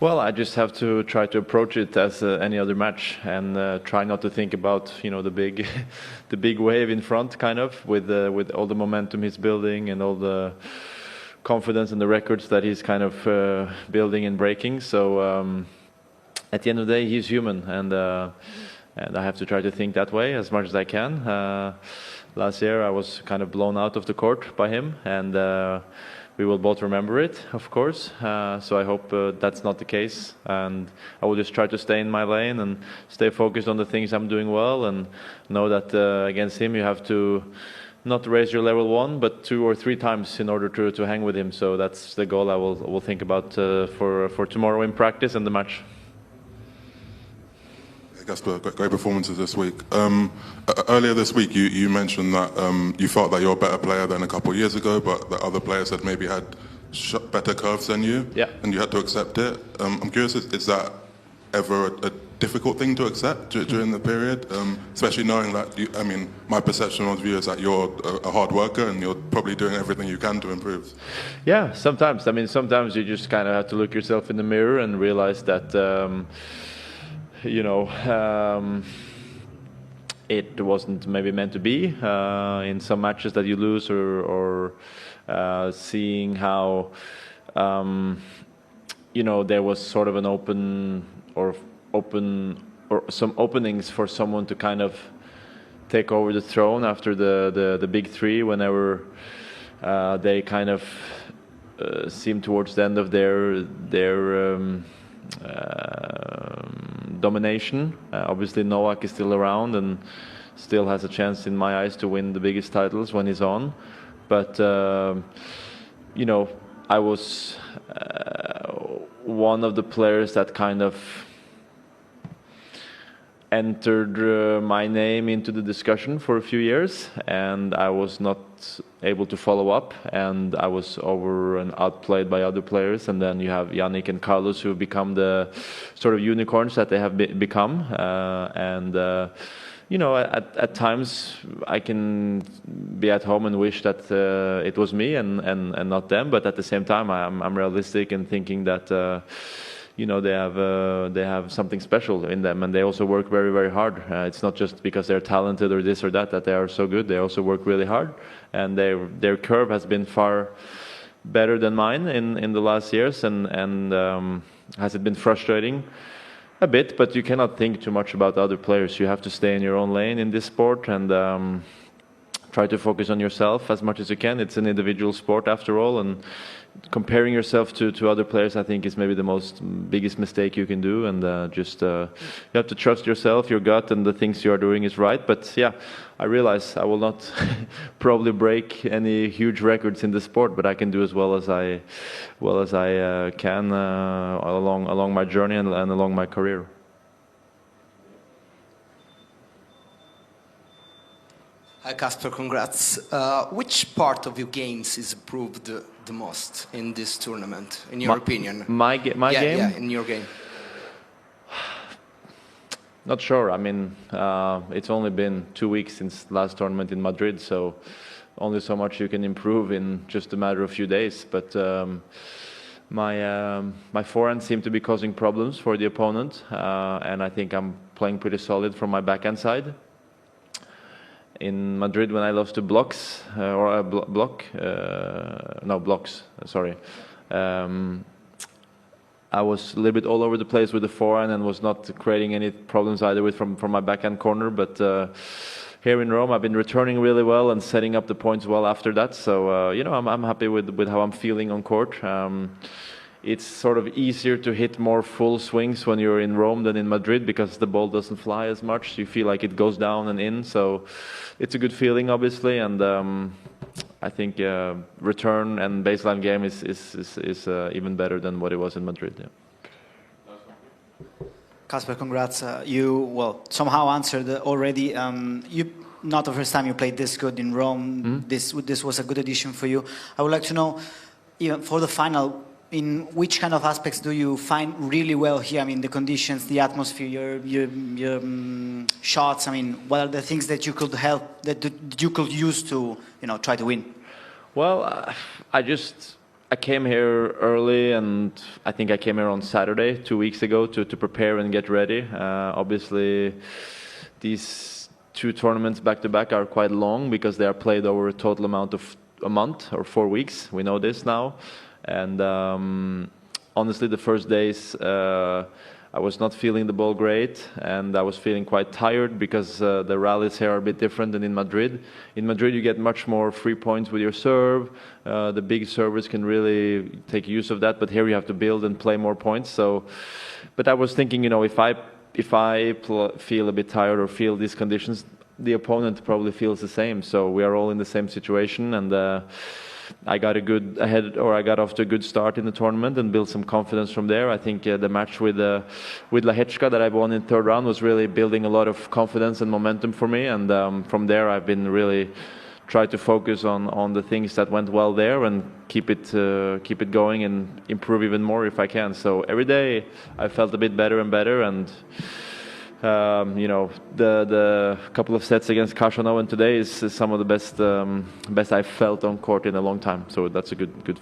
Well, I just have to try to approach it as any other match, and try not to think about the big, the big wave in front, kind of with all the momentum he's building and all the confidence and the records that he's kind of building and breaking. So at the end of the day, he's human, and I have to try to think that way as much as I can. Last year, I was kind of blown out of the court by him, and we will both remember it, of course. So I hope that's not the case, and I will just try to stay in my lane and stay focused on the things I'm doing well, and know that against him you have to not raise your level 1, but 2 or 3 times in order to hang with him. So that's the goal I will think about for tomorrow in practice and the match. Casper, great performances this week. Earlier this week, you mentioned that you felt that you're a better player than a couple of years ago, but that other players had maybe had better curves than you, yeah, and you had to accept it. I'm curious, is that ever a difficult thing to accept during the period, especially knowing that I mean, my perception of you is that you're a hard worker and you're probably doing everything you can to improve. Yeah, sometimes. I mean, sometimes you just kind of have to look yourself in the mirror and realize that it wasn't maybe meant to be in some matches that you lose, or seeing how there was sort of an open or some openings for someone to kind of take over the throne after the big 3, whenever they kind of seemed towards the end of their domination. Obviously Novak is still around and still has a chance in my eyes to win the biggest titles when he's on, but I was one of the players that kind of entered my name into the discussion for a few years, and I was not able to follow up, and I was over and outplayed by other players. And then you have Jannik and Carlos, who become the sort of unicorns that they have become, at times I can be at home and wish that it was me and not them, but at the same time I'm realistic and thinking that they have something special in them, and they also work very, very hard. It's not just because they're talented or this or that they are so good. They also work really hard, and their curve has been far better than mine in the last years, and has it been frustrating? A bit, but you cannot think too much about other players. You have to stay in your own lane in this sport, and try to focus on yourself as much as you can. It's an individual sport after all, and comparing yourself to other players, I think, is maybe the biggest mistake you can do. And you have to trust yourself, your gut, and the things you are doing is right. But yeah, I realize I will not probably break any huge records in the sport, but I can do as well as I can along my journey and along my career. Hi Casper, congrats. Which part of your games is improved the most in this tournament, in your opinion? My game? Yeah, in your game. Not sure. I mean, it's only been 2 weeks since last tournament in Madrid, so only so much you can improve in just a matter of a few days. But my forehand seemed to be causing problems for the opponent, and I think I'm playing pretty solid from my backhand side. In Madrid, when I lost to blocks, sorry. I was a little bit all over the place with the forehand and was not creating any problems either from my backhand corner. But here in Rome, I've been returning really well and setting up the points well after that. So I'm happy with how I'm feeling on court. It's sort of easier to hit more full swings when you're in Rome than in Madrid, because the ball doesn't fly as much. You feel like it goes down and in, so it's a good feeling, obviously. And I think return and baseline game is even better than what it was in Madrid. Yeah. Casper, congrats. You somehow answered already. Not the first time you played this good in Rome. Mm-hmm. This was a good addition for you. I would like to know, even for the final, in which kind of aspects do you find really well here? I mean, the conditions, the atmosphere, your shots. I mean, what are the things that you could you could use to try to win? Well, I came here early, and I think I came here on Saturday 2 weeks ago to prepare and get ready. Obviously, these 2 tournaments back to back are quite long because they are played over a total amount of a month or 4 weeks. We know this now, and honestly, the first days I was not feeling the ball great, and I was feeling quite tired because the rallies here are a bit different than in Madrid. In Madrid, you get much more free points with your serve. The big servers can really take use of that, but here you have to build and play more points. So, but I was thinking, if I feel a bit tired or feel these conditions, the opponent probably feels the same. So we are all in the same situation, and I got off to a good start in the tournament and built some confidence from there. I think the match with Lehečka that I won in 3rd round was really building a lot of confidence and momentum for me. And from there, I've been really tried to focus on the things that went well there and keep it going and improve even more if I can. So every day I felt a bit better and better. And the couple of sets against Khachanov and today is some of the best I've felt on court in a long time. So that's a good